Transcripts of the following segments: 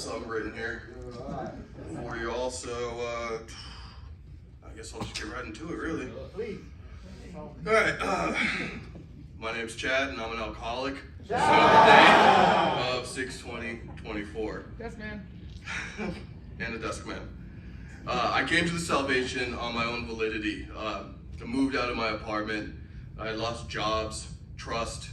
something written here for you all, so I guess I'll just get right into it, really. All right, my name's Chad, and I'm an alcoholic. So the day of 6/20/24. Yes, man. And a desk man. I came to the salvation on my own validity. I moved out of my apartment. I lost jobs, trust,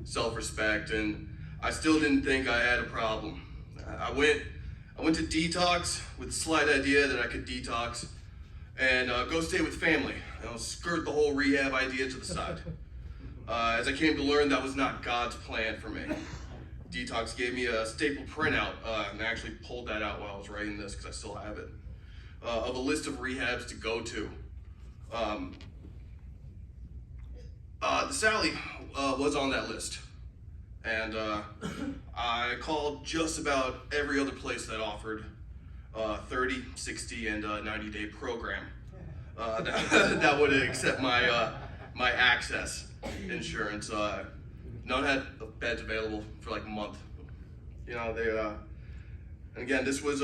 self-respect, and I still didn't think I had a problem. I went to detox with the slight idea that I could detox and go stay with family. Skirt the whole rehab idea to the side. As I came to learn, that was not God's plan for me. Detox gave me a staple printout, and I actually pulled that out while I was writing this because I still have it, of a list of rehabs to go to. The Sally was on that list, and I called just about every other place that offered 30, 60, and 90-day program that would accept my access insurance. None had beds available for like a month. You know, and again, this was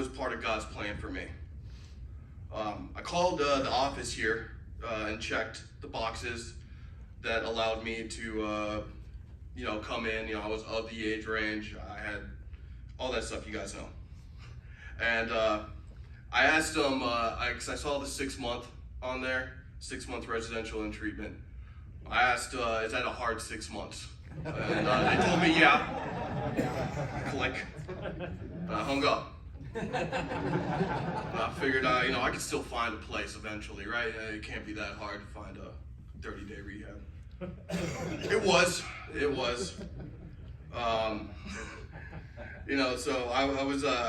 part of God's plan for me. I called the office here and checked the boxes that allowed me to, come in. I was of the age range. I had all that stuff you guys know. And I asked them, because I saw the 6 month on there, 6 month residential and treatment. I asked, is that a hard 6 months? And they told me, yeah. Click. And I hung up. And I figured, I could still find a place eventually, right? It can't be that hard to find a 30-day rehab. It was. So I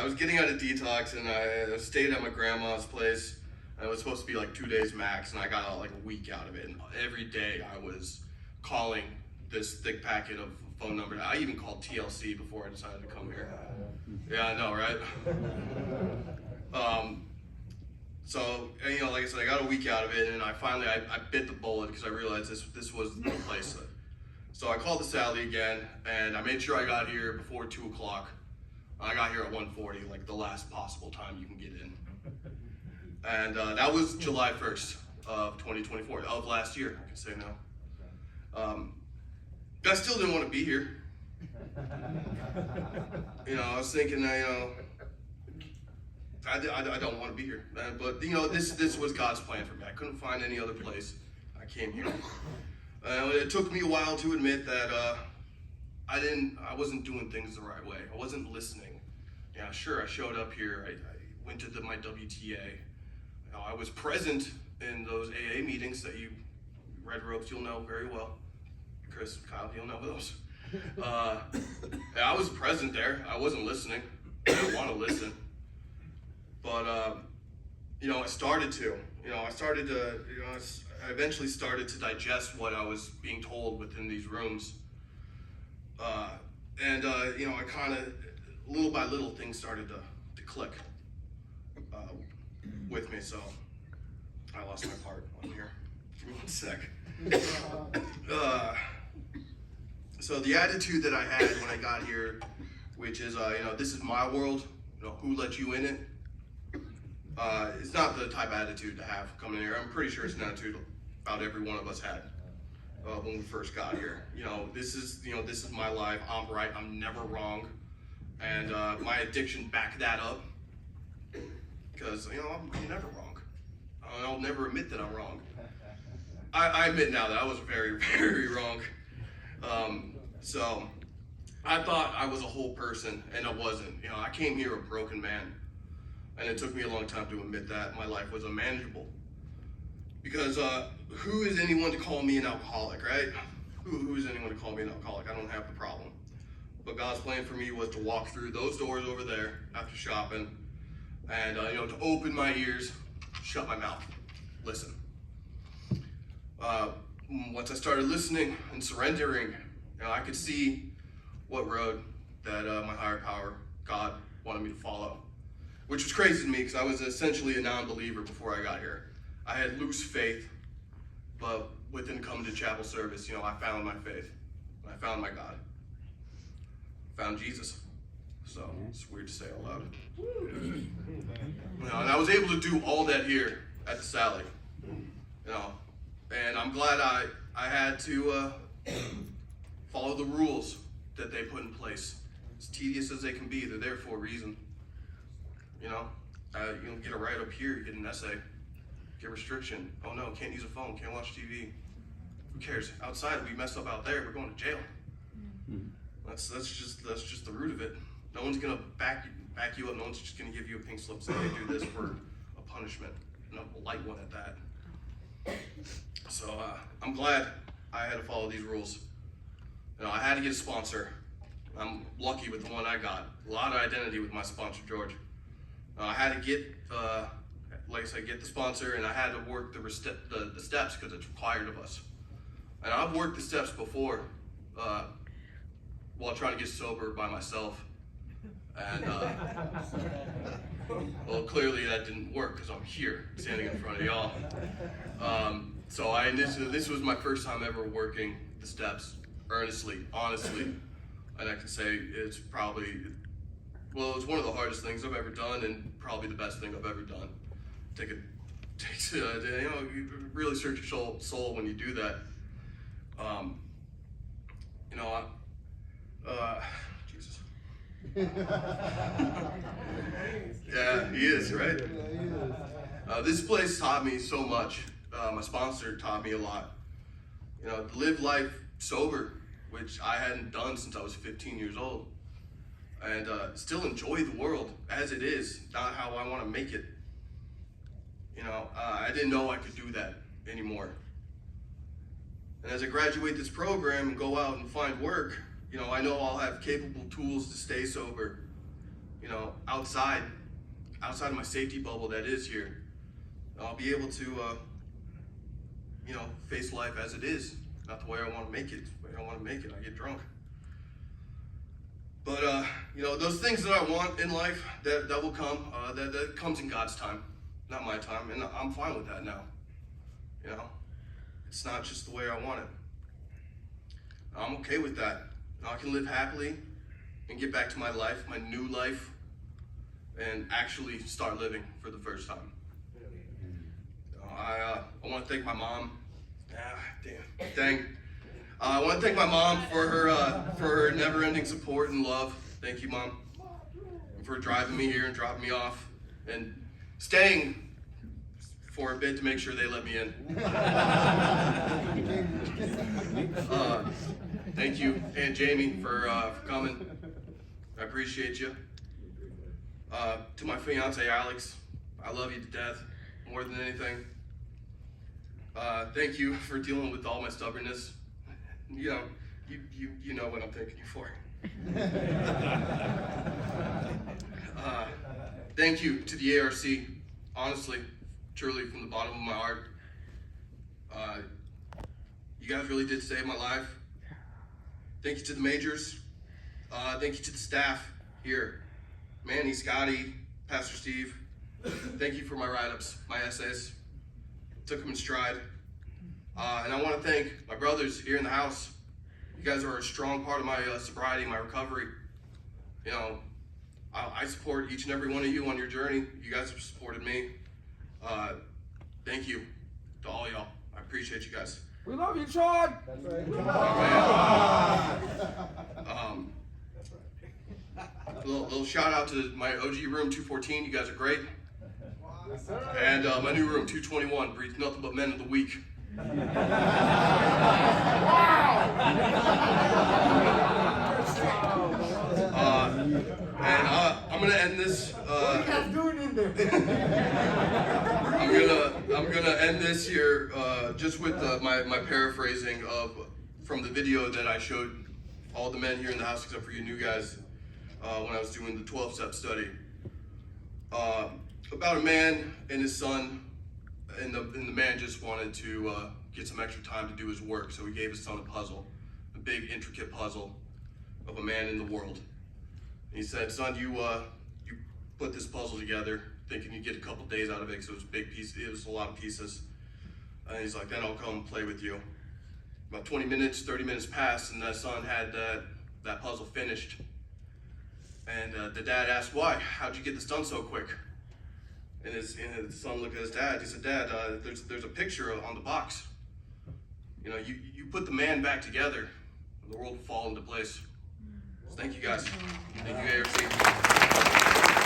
was getting out of detox, and I stayed at my grandma's place. And it was supposed to be like 2 days max, and I got like a week out of it. And every day I was calling this thick packet of phone numbers. I even called TLC before I decided to come here. Yeah, I know, right? So, like I said, I got a week out of it, and I finally bit the bullet because I realized this was the place. So I called the Sally again, and I made sure I got here before 2 o'clock. I got here at 1:40, like the last possible time you can get in. And that was July 1st of 2024, of last year, I can say now. I still didn't want to be here. I was thinking, I don't want to be here. But, this was God's plan for me. I couldn't find any other place. I came here. It took me a while to admit that I wasn't doing things the right way. I wasn't listening. Yeah, sure, I showed up here. I went to my WTA. I was present in those AA meetings that you, Red Ropes, you'll know very well. Chris, Kyle, you'll know those. I was present there. I wasn't listening. I didn't want to listen. But, I started to. I eventually started to digest what I was being told within these rooms. I kind of, little by little, things started to click with me, so I lost my part on here. Give me 1 sec. So the attitude that I had when I got here, which is, this is my world, who let you in it? It's not the type of attitude to have coming here. I'm pretty sure it's an attitude about every one of us had when we first got here. This is my life. I'm right. I'm never wrong. And my addiction backed that up. Because, I'm never wrong. I'll never admit that I'm wrong. I admit now that I was very, very wrong. So I thought I was a whole person, and I wasn't. I came here a broken man. And it took me a long time to admit that my life was unmanageable. Because who is anyone to call me an alcoholic, right? Who is anyone to call me an alcoholic? I don't have the problem. But God's plan for me was to walk through those doors over there after shopping, and to open my ears, shut my mouth, listen. Once I started listening and surrendering, I could see what road that my higher power, God, wanted me to follow, which was crazy to me because I was essentially a non-believer before I got here. I had loose faith, but within coming to chapel service, I found my faith, I found my God, found Jesus. So it's weird to say out loud. And I was able to do all that here at the Sally. And I'm glad I had to follow the rules that they put in place. As tedious as they can be, they're there for a reason. You get a write-up here, you get an essay, get restriction. Oh no, can't use a phone, can't watch TV. Who cares? Outside, we mess up out there, we're going to jail. That's just the root of it. No one's gonna back you up. No one's just gonna give you a pink slip saying they do this for a punishment, and a light one at that. So I'm glad I had to follow these rules. I had to get a sponsor. I'm lucky with the one I got. A lot of identity with my sponsor, George. I had to get, like I said, get the sponsor, and I had to work the steps because it's required of us. And I've worked the steps before while trying to get sober by myself. And well, clearly that didn't work because I'm here standing in front of y'all. So this was my first time ever working the steps earnestly, honestly. And I can say it's probably, well, it's one of the hardest things I've ever done, and probably the best thing I've ever done. You really search your soul when you do that. Jesus. Yeah, he is, right? This place taught me so much. My sponsor taught me a lot. To live life sober, which I hadn't done since I was 15 years old. And still enjoy the world as it is, not how I want to make it. I didn't know I could do that anymore. And as I graduate this program and go out and find work, I know I'll have capable tools to stay sober, outside of my safety bubble that is here. I'll be able to, face life as it is, not the way I want to make it. The way I want to make it, I get drunk. But, those things that I want in life, that will come, that comes in God's time, not my time, and I'm fine with that now. It's not just the way I want it. I'm okay with that. I can live happily and get back to my life, my new life, and actually start living for the first time. I want to thank my mom. Dang. I want to thank my mom for her never-ending support and love. Thank you, Mom, for driving me here and dropping me off and staying for a bit to make sure they let me in. Thank you, Aunt Jamie, for coming. I appreciate you. To my fiance, Alex, I love you to death, more than anything. Thank you for dealing with all my stubbornness. You know what I'm thanking you for. Thank you to the ARC, honestly, truly, from the bottom of my heart. You guys really did save my life. Thank you to the majors. Thank you to the staff here. Manny, Scotty, Pastor Steve. Thank you for my write-ups, my essays. Took them in stride. And I want to thank my brothers here in the house. You guys are a strong part of my sobriety, my recovery. I support each and every one of you on your journey. You guys have supported me. Thank you to all y'all. I appreciate you guys. We love you, Sean. That's right. Little shout out to my OG room 214. You guys are great. And my new room 221 breeds nothing but men of the week. And I'm gonna end this. I'm gonna end this here just with my paraphrasing from the video that I showed all the men here in the house except for you new guys when I was doing the 12-step study about a man and his son, and the man just wanted to get some extra time to do his work, so he gave his son a puzzle, a big intricate puzzle of a man in the world. He said, son, you put this puzzle together thinking you'd get a couple days out of it because it was a big piece, it was a lot of pieces. And he's like, then I'll come play with you. About 20 minutes, 30 minutes passed, and that son had that puzzle finished. And the dad asked, why? How'd you get this done so quick? And his son looked at his dad. He said, Dad, there's a picture on the box. You know, you put the man back together, and the world will fall into place. So thank you guys. Thank you, ARC.